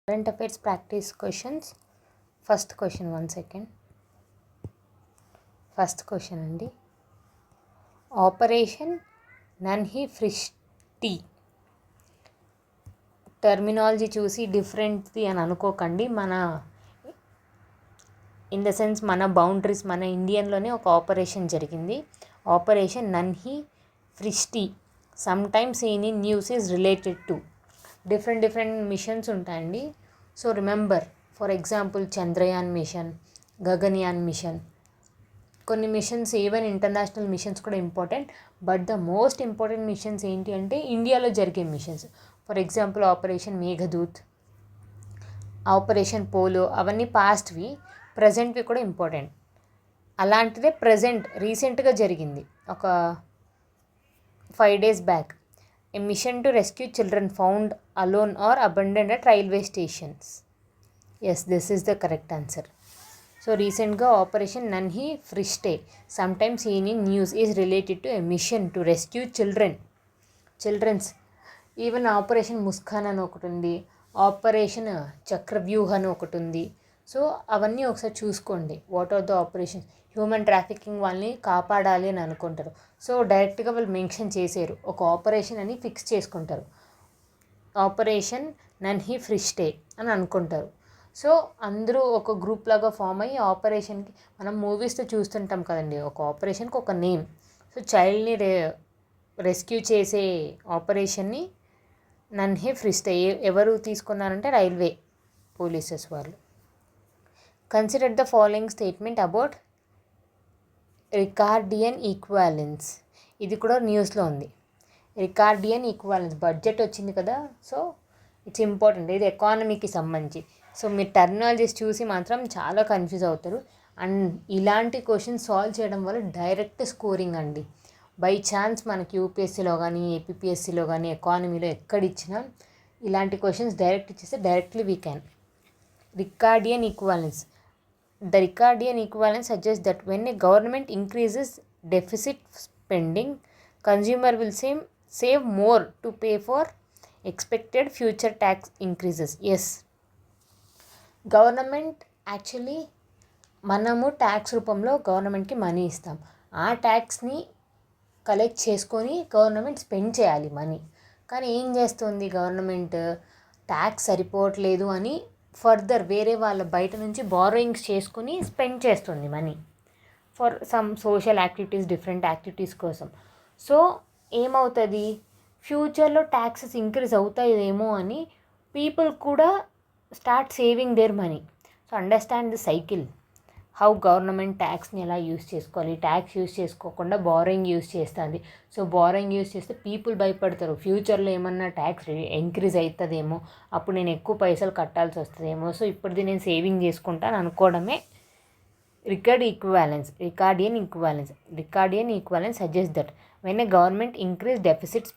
Current affairs practice questions. First question, 1 second. First question andi. Operation Nanhi Frishti. Terminology చూసి డిఫరెంట్ది అని అనుకోకండి. In the sense మన boundaries, మన ఇండియన్లోనే ఒక ఆపరేషన్ జరిగింది. Operation Nanhi Frishti. Sometimes in news is related to different missions ఉంటాయండి. So remember, for example Chandrayaan mission, Gaganyaan mission, కొన్ని మిషన్స్ ఈవెన్ ఇంటర్నేషనల్ మిషన్స్ కూడా important. But the most important missions ఏంటి అంటే ఇండియాలో జరిగే missions. For example operation Meghdoot, operation Polo, అవన్నీ పాస్ట్వి. ప్రజెంట్వి కూడా ఇంపార్టెంట్. అలాంటిదే రీసెంట్గా జరిగింది ఒక 5 days back. A mission to rescue children found alone or abandoned at railway stations. Yes, this is the correct answer. So recently Operation Nanhi Frishte, sometimes seen in news, is related to a mission to rescue children's. Even Operation Muskan అని ఒకటి ఉంది, operation Chakravyuha అని ఒకటి ఉంది. So అవన్నీ ఒకసారి చూసుకోండి. What are the operation. Human trafficking వాళ్ళని కాపాడాలి అని అనుకుంటారు. సో డైరెక్ట్గా వాళ్ళు మెన్షన్ చేశారు, ఒక ఆపరేషన్ అని ఫిక్స్ చేసుకుంటారు. ఆపరేషన్ నన్హి ఫ్రిష్టే అని అనుకుంటారు. సో అందరూ ఒక గ్రూప్ లాగా ఫామ్ అయ్యి ఆపరేషన్కి, మనం మూవీస్తో చూస్తుంటాం కదండి, ఒక ఆపరేషన్కి ఒక నేమ్. సో చైల్డ్ని రెస్క్యూ చేసే ఆపరేషన్ని నన్హి ఫ్రిష్టే ఎవరు తీసుకున్నారంటే రైల్వే పోలీసెస్ వాళ్ళు. Consider the following statement about Ricardian equivalence. ఇది కూడా న్యూస్లో ఉంది. రికార్డియన్ ఈక్వాలెన్స్ బడ్జెట్ వచ్చింది కదా, సో ఇట్స్ ఇంపార్టెంట్. ఇది ఎకానమీకి సంబంధించి. సో మీరు టర్మినాలజీస్ చూసి మాత్రం చాలా కన్ఫ్యూజ్ అవుతారు. అండ్ ఇలాంటి క్వశ్చన్స్ సాల్వ్ చేయడం వల్ల డైరెక్ట్ స్కోరింగ్ అండి. బై ఛాన్స్ మనకి యూపీఎస్సీలో కానీ, ఏపీపీఎస్సీలో కానీ, ఎకానమీలో ఎక్కడిచ్చినా ఇలాంటి క్వశ్చన్స్ డైరెక్ట్ ఇచ్చేస్తే directly we can. Ricardian equivalence. The Ricardian equivalence suggests that when a government increases deficit spending, consumer will save more to pay for expected future tax increases. Yes, government actually మనము tax రూపంలో గవర్నమెంట్కి money ఇస్తాం. ఆ ట్యాక్స్ని collect చేసుకొని government spend చేయాలి money. కానీ ఏం చేస్తుంది గవర్నమెంట్, ట్యాక్స్ సరిపోవట్లేదు అని ఫర్దర్ వేరే వాళ్ళ బయట నుంచి బారోయింగ్స్ చేసుకుని స్పెండ్ చేస్తుంది money for some social activities, different activities కోసం. సో ఏమవుతుంది, ఫ్యూచర్లో ట్యాక్సెస్ ఇంక్రీజ్ అవుతాయేమో అని పీపుల్ కూడా start saving their money. So understand the cycle, how government ట్యాక్స్ని ఎలా యూస్ చేసుకోవాలి. ట్యాక్స్ యూస్ చేసుకోకుండా బారోయింగ్ యూస్ చేస్తుంది. సో బారోయింగ్ యూస్ చేస్తే పీపుల్ భయపడతారు, ఫ్యూచర్లో ఏమన్నా ట్యాక్స్ ఇంక్రీజ్ అవుతుందేమో, అప్పుడు నేను ఎక్కువ పైసలు కట్టాల్సి వస్తుందేమో, సో ఇప్పటిది నేను సేవింగ్ చేసుకుంటాను అనుకోవడమే Ricardian equivalence suggest that when a government increase deficit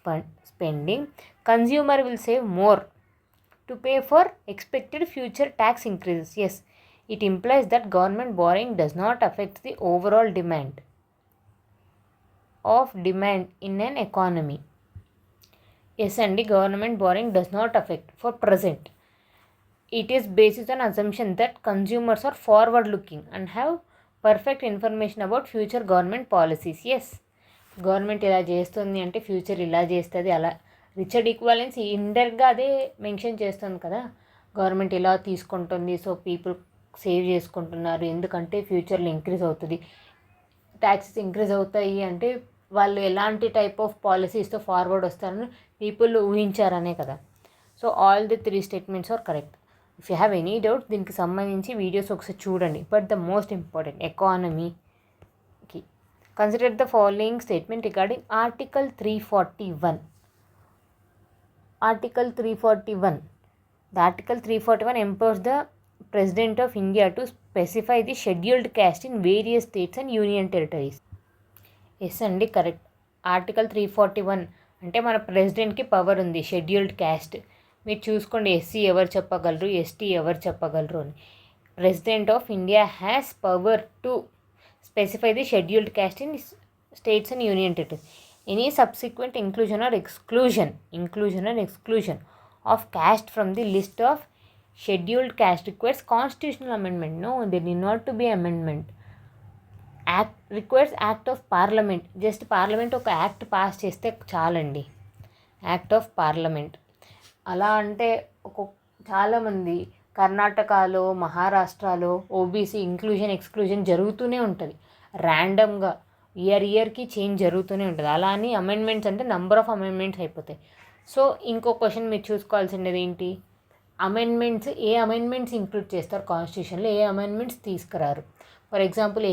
spending, consumer will save more to pay for expected future tax increases. Yes, it implies that government borrowing does not affect the overall demand in an economy. Yes అండి, government borrowing does not affect for present. It is based on assumption that consumers are forward looking and have perfect information about future government policies. Yes, government ఇలా చేస్తుంది అంటే future ఇలా చేస్తుంది అలా. Richard equivalence ఇండైరెక్ట్గా అదే mention చేస్తుంది కదా, గవర్నమెంట్ ఇలా తీసుకుంటుంది, సో పీపుల్ సేవ్ చేసుకుంటున్నారు ఎందుకంటే ఫ్యూచర్లో ఇంక్రీజ్ అవుతుంది, ట్యాక్సెస్ ఇంక్రీజ్ అవుతాయి అంటే వాళ్ళు ఎలాంటి టైప్ ఆఫ్ పాలసీస్తో ఫార్వర్డ్ వస్తారని పీపుల్ ఊహించారనే కదా. So all the 3 statements are correct. If you have any doubt దీనికి సంబంధించి వీడియోస్ ఒకసారి చూడండి. బట్ ద మోస్ట్ ఇంపార్టెంట్ ఎకానమీకి consider the following statement regarding article 341. The Article 341 empowers the President of India to specify the scheduled caste in various states and union territories. Yes అండి, correct. Article 341 అంటే మన ప్రెసిడెంట్కి power ఉంది scheduled caste. మీరు చూసుకోండి, SC ఎవరు చెప్పగలరు, ST ఎవరు చెప్పగలరు అని. President of India has power to specify the scheduled caste in states and union territories. Any subsequent inclusion or exclusion of caste from the list of scheduled caste requires constitutional amendment. No, they need not to be amendment. Act requires act of Parliament. Just parliament ఒక act pass చేస్తే చాలండి, act of parliament. అలా అంటే చాలామంది కర్ణాటకలో, మహారాష్ట్రలో OBC inclusion exclusion జరుగుతూనే ఉంటుంది. ర్యాండమ్గా ఇయర్కి చేంజ్ జరుగుతూనే ఉంటుంది. అలా అని అమెండ్మెంట్స్ అంటే నెంబర్ ఆఫ్ అమెండ్మెంట్స్ అయిపోతాయి. సో ఇంకో క్వశ్చన్ మీరు చూసుకోవాల్సింది ఏంటి, అమెండ్మెంట్స్ ఏ అమెండ్మెంట్స్ ఇంక్లూడ్ చేస్తారు కాన్స్టిట్యూషన్లో, ఏ అమెండ్మెంట్స్ తీసుకురారు. ఫర్ ఎగ్జాంపుల్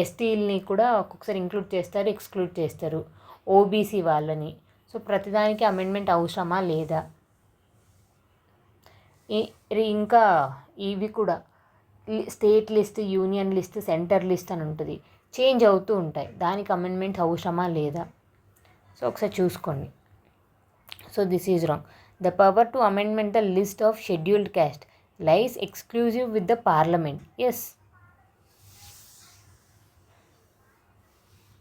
ఎస్టీలని కూడా ఒక్కొక్కసారి ఇంక్లూడ్ చేస్తారు, ఎక్స్క్లూడ్ చేస్తారు, ఓబీసీ వాళ్ళని. సో ప్రతిదానికి అమెండ్మెంట్ అవసరమా లేదా. ఇంకా ఇవి కూడా state list, union list, centre list అని ఉంటుంది, చేంజ్ అవుతూ ఉంటాయి. దానికి అమెండ్మెంట్ అవసరమా లేదా. సో ఒకసారి చూసుకోండి. So this is wrong. The power to amendment the list of scheduled caste lies exclusive with the Parliament. Yes.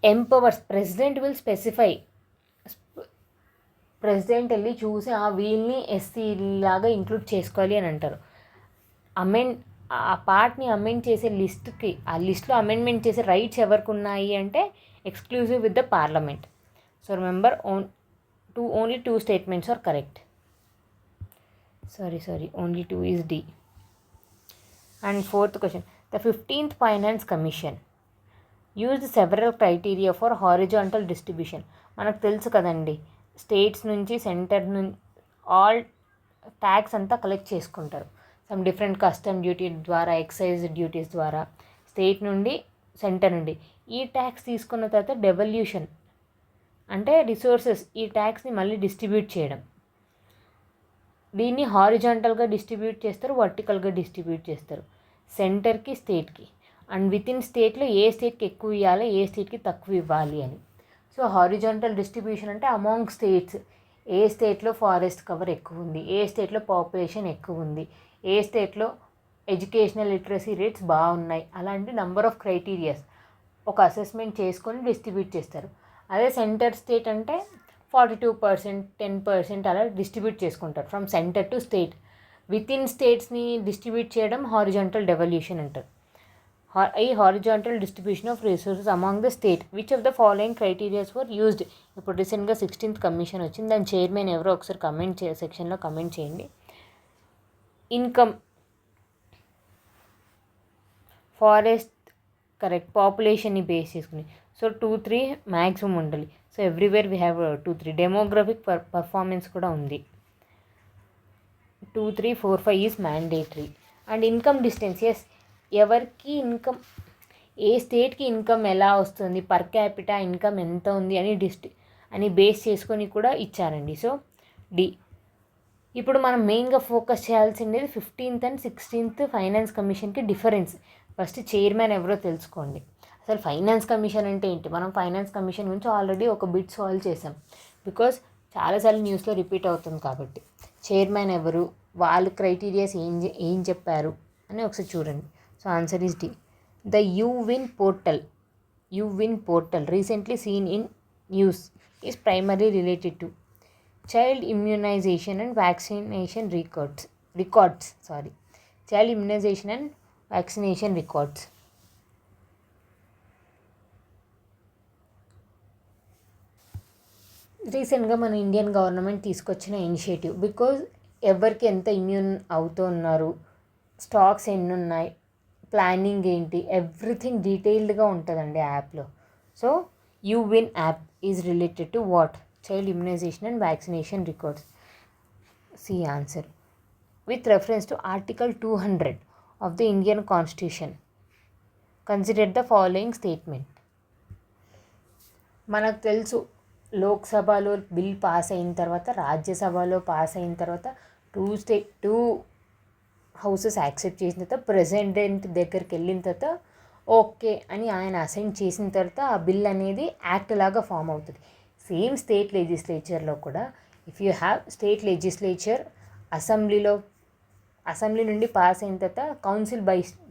Empowers. President will specify. President వెళ్ళి చూసి వీళ్ళని ఎస్సీ లాగా ఇంక్లూడ్ చేసుకోవాలి అని అంటారు. ఆ పార్ట్ని అమెండ్ చేసే లిస్ట్కి, ఆ లిస్ట్లో అమెండ్మెంట్ చేసే రైట్స్ ఎవరికి ఉన్నాయి అంటే exclusive with the Parliament. So remember, only two statements are correct. Sorry, only two is D. And fourth question, the 15th finance commission used several criteria for horizontal distribution. మనకు తెలుసు కదండి, states నుంచి centre నుంచి all tax అంతా collect చేసుకుంటారు. Some different custom duty ద్వారా, excise duties ద్వారా, state నుండి, సెంటర్ నుండి. ఈ ట్యాక్స్ తీసుకున్న తర్వాత డెవల్యూషన్ అంటే రిసోర్సెస్, ఈ ట్యాక్స్ని మళ్ళీ డిస్ట్రిబ్యూట్ చేయడం. దీన్ని హారిజాంటల్గా డిస్ట్రిబ్యూట్ చేస్తారు, వర్టికల్గా డిస్ట్రిబ్యూట్ చేస్తారు, సెంటర్కి, స్టేట్కి. అండ్ విత్ ఇన్ స్టేట్లో ఏ స్టేట్కి ఎక్కువ ఇవ్వాలి, ఏ స్టేట్కి తక్కువ ఇవ్వాలి అని. సో హారిజాంటల్ డిస్ట్రిబ్యూషన్ అంటే అమాంగ్ స్టేట్స్, ఏ స్టేట్లో ఫారెస్ట్ కవర్ ఎక్కువ ఉంది, ఏ స్టేట్లో పాపులేషన్ ఎక్కువ ఉంది, ఏ స్టేట్లో ఎడ్యుకేషనల్ లిటరసీ రేట్స్ బాగున్నాయి, అలాంటి నెంబర్ ఆఫ్ క్రైటీరియాస్ ఒక అసెస్మెంట్ చేసుకొని డిస్ట్రిబ్యూట్ చేస్తారు. అదే సెంటర్ స్టేట్ అంటే 42%, 10% అలా డిస్ట్రిబ్యూట్ చేసుకుంటారు from center to state. Within స్టేట్స్ని డిస్ట్రిబ్యూట్ చేయడం హారిజాంటల్ డెవల్యూషన్ అంటారు. ఈ horizontal distribution of resources among the state. Which of the following criterias for used. ఇప్పుడు రీసెంట్గా 16th కమిషన్ వచ్చింది, దాని చైర్మన్ ఎవరో ఒకసారి కమెంట్ సెక్షన్లో కమెంట్ చేయండి. ఇన్కమ్, ఫారెస్ట్ కరెక్ట్, పాపులేషన్ని బేస్ చేసుకుని. సో 2-3 మ్యాక్సిమం ఉండాలి. So everywhere we have 2-3. Demographic performance కూడా ఉంది. 2-3-4-5 is mandatory. And income distance, yes, ఎవరికి ఇన్కమ్, ఏ స్టేట్కి ఇన్కమ్ ఎలా వస్తుంది, పర్ క్యాపిటా ఇన్కమ్ ఎంత ఉంది అని బేస్ చేసుకొని కూడా ఇచ్చారండి. So D. ఇప్పుడు మనం మెయిన్గా ఫోకస్ చేయాల్సింది 15th and 16th ఫైనాన్స్ కమిషన్కి డిఫరెన్స్. ఫస్ట్ చైర్మన్ ఎవరో తెలుసుకోండి. అసలు ఫైనాన్స్ కమిషన్ అంటే ఏంటి, మనం ఫైనాన్స్ కమిషన్ గురించి ఆల్రెడీ ఒక బిట్ సాల్వ్ చేసాం, బికాస్ చాలాసార్లు న్యూస్లో రిపీట్ అవుతుంది కాబట్టి. చైర్మన్ ఎవరు, వాళ్ళు క్రైటీరియాస్ ఏం చెప్పారు అని ఒకసారి చూడండి. So answer is D. The యువిన్ portal recently seen in news is primary related to child immunization and vaccination records. Child immunization and vaccination records. రీసెంట్గా మన ఇండియన్ గవర్నమెంట్ తీసుకొచ్చిన ఇనిషియేటివ్. బికాజ్ ఎవరికి ఎంత ఇమ్యూన్ అవుతున్నారు, స్టాక్స్ ఎన్ని ఉన్నాయి, ప్లానింగ్ ఏంటి, ఎవ్రీథింగ్ డీటెయిల్డ్గా ఉంటుందండి యాప్లో. సో యువిన్ app is related to what, child immunization and vaccination records. C answer. With reference to article 200 of the Indian constitution consider the following statement. మనకు తెలుసు, లోక్సభలో బిల్ పాస్ అయిన తర్వాత, రాజ్యసభలో పాస్ అయిన తర్వాత, టూ హౌసెస్ యాక్సెప్ట్ చేసిన తర్వాత, ప్రెసిడెంట్ దగ్గరికి వెళ్ళిన తర్వాత ఓకే అని ఆయన అసెంట్ చేసిన తర్వాత ఆ బిల్ అనేది యాక్ట్ లాగా ఫామ్ అవుతుంది. సేమ్ స్టేట్ లెజిస్లేచర్లో కూడా if you have state legislature assembly నుండి పాస్ అయిన తర్వాత కౌన్సిల్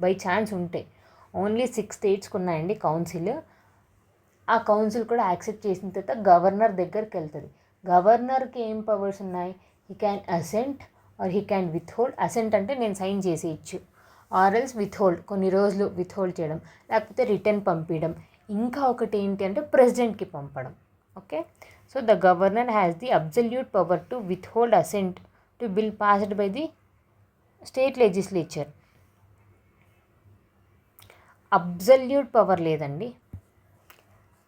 బై ఛాన్స్ ఉంటాయి. ఓన్లీ 6 స్టేట్స్కి ఉన్నాయండి కౌన్సిల్. ఆ కౌన్సిల్ కూడా యాక్సెప్ట్ చేసిన తర్వాత గవర్నర్ దగ్గరికి వెళ్తుంది. గవర్నర్కి ఏం పవర్స్ ఉన్నాయి, he can assent or he can withhold. Assent అంటే నేను సైన్ చేసేయచ్చు. ఆర్ ఎల్స్ విత్హోల్డ్, కొన్ని రోజులు విత్హోల్డ్ చేయడం, లేకపోతే రిటర్న్ పంపించడం. ఇంకా ఒకటి ఏంటి అంటే ప్రెసిడెంట్కి పంపడం. Okay, so the governor has the absolute power to withhold assent to bill passed by the state legislature. Absolute power లేదండి,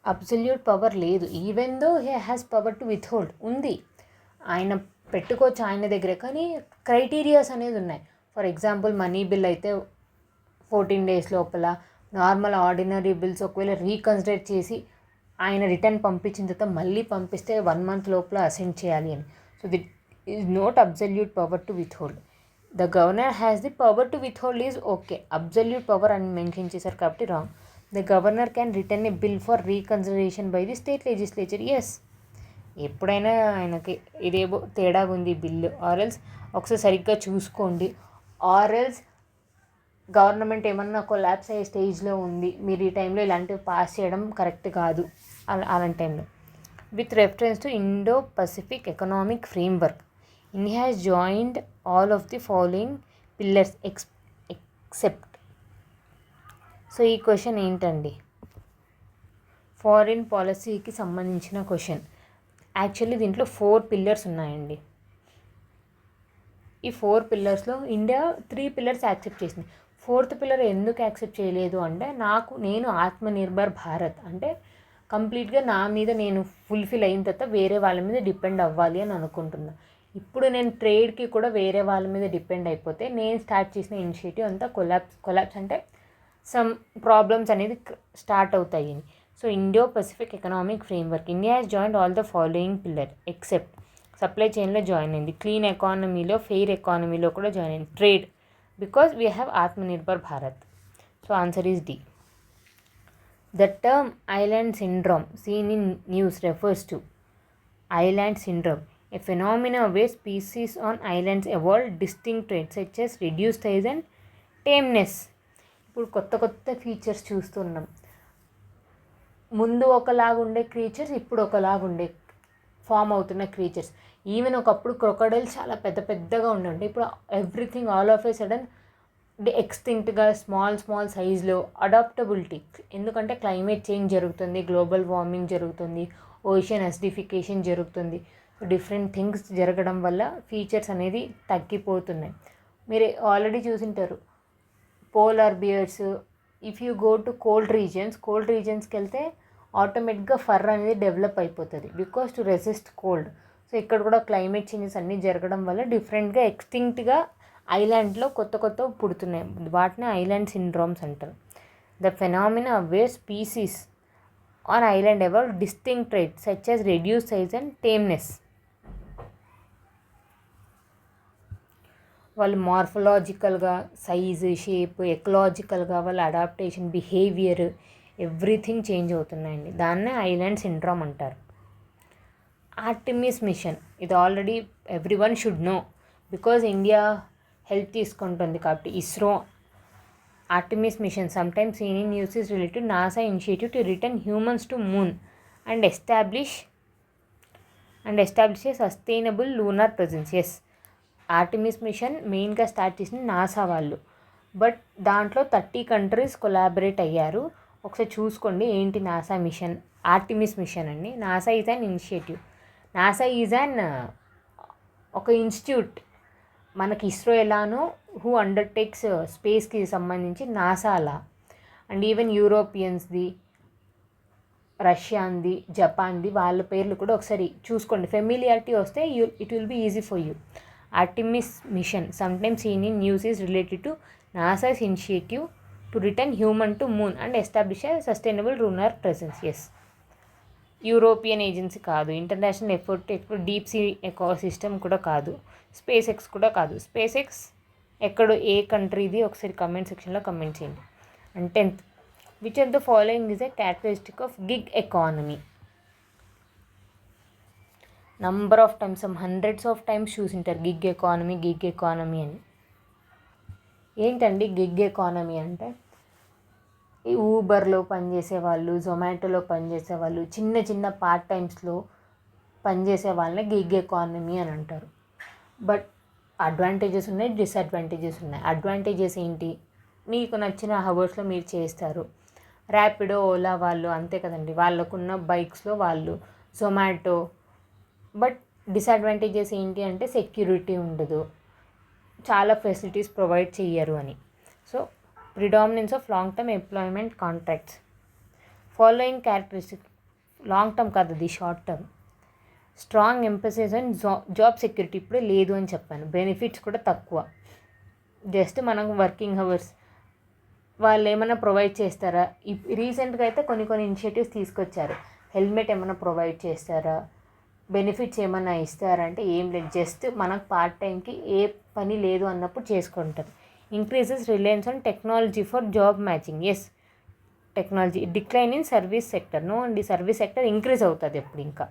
అబ్సల్యూట్ పవర్ లేదు. Even though he has power to withhold ఉంది, ఆయన పెట్టుకోవచ్చు ఆయన దగ్గరే, కానీ క్రైటీరియాస్ అనేది ఉన్నాయి. ఫర్ ఎగ్జాంపుల్ మనీ బిల్ అయితే 14 days లోపల, నార్మల్ ఆర్డినరీ బిల్స్ ఒకవేళ రీకన్సిడర్ చేసి ఆయన రిటర్న్ పంపించిన తర్వాత మళ్ళీ పంపిస్తే 1 month లోపల అసెంట్ చేయాలి అని. So this is not absolute power to withhold. The governor has the power to withhold is okay, absolute power అని మెన్షన్ చేశారు కాబట్టి wrong. The governor can return a bill for reconsideration by the state legislature. Yes, ఎప్పుడైనా ఆయనకి ఇదేమో తేడాగా ఉంది bill. ఆర్ఎల్స్ ఒకసారి సరిగ్గా చూసుకోండి. ఆర్ఎల్స్ గవర్నమెంట్ ఏమన్నా కొలాప్స్ అయ్యే స్టేజ్లో ఉంది, మీరు ఈ టైంలో ఇలాంటివి పాస్ చేయడం కరెక్ట్ కాదు. అలాంటి టైంలో with reference to Indo Pacific economic framework, India has joined all of the following pillars except. So ఈ క్వశ్చన్ ఏంటండి, ఫారిన్ పాలసీకి సంబంధించిన క్వశ్చన్. యాక్చువల్లీ దీంట్లో 4 pillars ఉన్నాయండి. ఈ 4 పిల్లర్స్లో ఇండియా 3 pillars యాక్సెప్ట్ చేసింది. 4th pillar ఎందుకు యాక్సెప్ట్ చేయలేదు అంటే, నేను ఆత్మనిర్భర్ భారత్ అంటే కంప్లీట్గా నా మీద నేను ఫుల్ఫిల్ అయిన తర్వాత వేరే వాళ్ళ మీద డిపెండ్ అవ్వాలి అని అనుకుంటున్నా. ఇప్పుడు నేను ట్రేడ్కి కూడా వేరే వాళ్ళ మీద డిపెండ్ అయిపోతే నేను స్టార్ట్ చేసిన ఇనిషియేటివ్ అంతా కొలాప్స్ అంటే సమ్ ప్రాబ్లమ్స్ అనేది స్టార్ట్ అవుతాయి. So Indo Pacific economic framework, India has joined all the following pillar except. Supply చైన్లో join అయింది, క్లీన్ ఎకానమీలో, ఫెయిర్ ఎకానమీలో కూడా జాయిన్ అయింది, trade, because we have Atmanirbhar Bharat. So answer is D. The term island syndrome seen in news refers to island syndrome, a phenomenon where species on islands evolve distinct traits such as reduced size and tameness. ఇప్పుడు కొత్త features చూస్తున్నాం. ముందు ఒకలాగుండే creatures ఇప్పుడు ఒకలాగుండే form అవుతున్న creatures. Even ఒకప్పుడు crocodiles చాలా పెద్దగా ఉండండి, ఇప్పుడు everything all of a sudden ఎక్స్టింక్ట్గా స్మాల్ సైజ్లో. అడాప్టబిలిటీ, ఎందుకంటే క్లైమేట్ చేంజ్ జరుగుతుంది, గ్లోబల్ వార్మింగ్ జరుగుతుంది, ఓషన్ అసిడిఫికేషన్ జరుగుతుంది. డిఫరెంట్ థింగ్స్ జరగడం వల్ల ఫీచర్స్ అనేది తగ్గిపోతున్నాయి. మీరు ఆల్రెడీ చూసింటారు polar bears. If you go to cold రీజియన్స్కి వెళ్తే ఆటోమేటిక్గా ఫర్ అనేది డెవలప్ అయిపోతుంది, because to resist cold. So ఇక్కడ కూడా క్లైమేట్ చేంజెస్ అన్నీ జరగడం వల్ల డిఫరెంట్గా ఎక్స్టింక్ట్గా ఐలాండ్లో కొత్త పుడుతున్నాయి, వాటిని ఐలాండ్ సిండ్రోమ్స్ అంటారు. The phenomena where species on island evolve distinct traits such as reduce size and tameness. వాళ్ళు మార్ఫలాజికల్గా సైజు, షేప్, ఎకలాజికల్గా వాళ్ళ అడాప్టేషన్, బిహేవియర్, ఎవ్రీథింగ్ చేంజ్ అవుతున్నాయండి. దాన్నే ఐలాండ్ సిండ్రోమ్ అంటారు. ఆర్టెమిస్ మిషన్, ఇది already everyone should know, because India help తీసుకుంటుంది కాబట్టి. ISRO Artemis mission sometimes seen in news is related NASA initiative to return humans to moon and establish a sustainable lunar presence. Yes, Artemis mission మెయిన్గా start చేసింది NASA వాళ్ళు, but దాంట్లో 30 countries collaborate అయ్యారు. ఒకసారి చూసుకోండి ఏంటి నాసా మిషన్. ఆర్టెమిస్ మిషన్ అండి. NASA is an initiative, NASA is అన్ ఒక ఇన్స్టిట్యూట్. మనకి ఇస్రో ఎలానో హూ అండర్టేక్స్ స్పేస్కి సంబంధించి నాసా అలా. అండ్ ఈవెన్ యూరోపియన్స్ది, రష్యాది, జపాన్ది, వాళ్ళ పేర్లు కూడా ఒకసారి చూసుకోండి. ఫెమిలియారిటీ వస్తే it will be easy for you. Artemis mission sometimes seen in news is related to NASA's initiative to return human to moon and establish a sustainable lunar presence. Yes, European agency కాదు, international effort ఎక్కువ, deep sea ecosystem కూడా కాదు, space X కూడా కాదు. Space X ఎక్కడో ఏ కంట్రీది ఒకసారి comment సెక్షన్లో comment చేయండి. And 10th, which of the following is a characteristic of gig economy. Number of times, hundreds of times చూసింటారు గిగ్ ఎకానమీ అని. ఏంటండి గిగ్ ఎకానమీ అంటే? ఈ ఊబర్లో పనిచేసే వాళ్ళు, జొమాటోలో పనిచేసే వాళ్ళు, చిన్న పార్ట్ టైమ్స్లో పనిచేసే వాళ్ళని గిగ్ ఎకానమీ అని అంటారు. బట్ అడ్వాంటేజెస్ ఉన్నాయి, డిసడ్వాంటేజెస్ ఉన్నాయి. అడ్వాంటేజెస్ ఏంటి? మీకు నచ్చిన హవర్స్లో మీరు చేస్తారు. ర్యాపిడో, ఓలా వాళ్ళు అంతే కదండి, వాళ్ళకున్న బైక్స్లో వాళ్ళు. జొమాటో. బట్ డిసడ్వాంటేజెస్ ఏంటి అంటే సెక్యూరిటీ ఉండదు, చాలా ఫెసిలిటీస్ ప్రొవైడ్ చెయ్యరు అని. So predominance of long term employment contracts. Following characteristic, long term కాదు, అది short term. Strong emphasis and job security ఇప్పుడే లేదు అని చెప్పాను. బెనిఫిట్స్ కూడా తక్కువ, జస్ట్ మనం వర్కింగ్ అవర్స్. వాళ్ళు ఏమైనా ప్రొవైడ్ చేస్తారా? రీసెంట్గా అయితే కొన్ని ఇనిషియేటివ్స్ తీసుకొచ్చారు. హెల్మెట్ ఏమైనా ప్రొవైడ్ చేస్తారా, బెనిఫిట్స్ ఏమైనా ఇస్తారా అంటే ఏం లేదు, జస్ట్ మనకు పార్ట్ టైంకి ఏ పని లేదు అన్నప్పుడు చేసుకుంటారు. Increases reliance on technology for job matching. Yes, technology. Decline in service sector. No అండి, సర్వీస్ సెక్టర్ ఇంక్రీజ్ అవుతుంది ఎప్పుడు ఇంకా.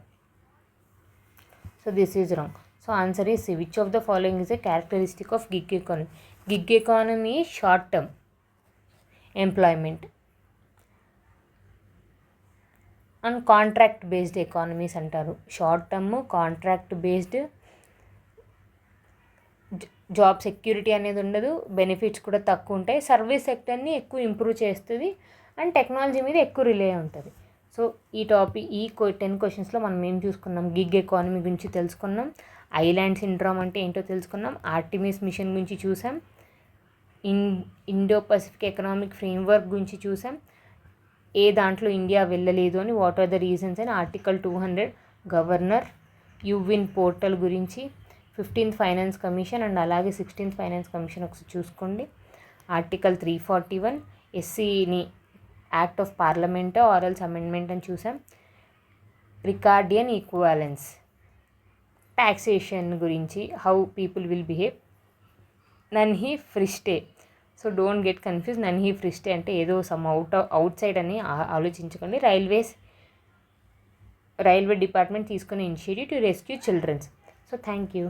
So this is wrong. So answer is C. Which of the following is a characteristic of gig economy? Gig economy short term employment and contract based economies అంటారు. Short term, contract based, job security అనేది ఉండదు, benefits కూడా తక్కువ ఉంటాయి, service సెక్టర్ని ఎక్కువ improve చేస్తుంది, and technology మీద ఎక్కువ రిలే ఉంటుంది. సో ఈ 10 క్వశ్చన్స్లో మనం ఏం చూసుకున్నాం? గిగ్ ఎకానమీ గురించి తెలుసుకున్నాం, ఐలాండ్ సిండ్రోమ్ అంటే ఏంటో తెలుసుకున్నాం, ఆర్టిమిస్ మిషన్ గురించి చూసాం, ఇండో పసిఫిక్ ఎకనామిక్ ఫ్రేమ్వర్క్ గురించి చూసాం, ఏ దాంట్లో ఇండియా వెళ్ళలేదు అని, వాట్ ఆర్ ద రీజన్స్ అని, ఆర్టికల్ 200 గవర్నర్, యువిన్ పోర్టల్ గురించి, 15th ఫైనాన్స్ కమిషన్ అండ్ అలాగే 16th ఫైనాన్స్ కమిషన్ ఒకసారి చూసుకోండి. ఆర్టికల్ 341 ఎస్సీని యాక్ట్ ఆఫ్ పార్లమెంట్ ఆరల్స్ అమెండ్మెంట్ అని చూసాం. రికార్డియన్ ఈక్వాలెన్స్, ట్యాక్సేషన్ గురించి, how people will behave. Nanhe Farishte. So don't get confuse, Nanhe Farishte అంటే ఏదో సమ్ అవుట్ సైడ్ అని ఆలోచించకండి. రైల్వే డిపార్ట్మెంట్ తీసుకునే initiative to rescue childrens. So thank you.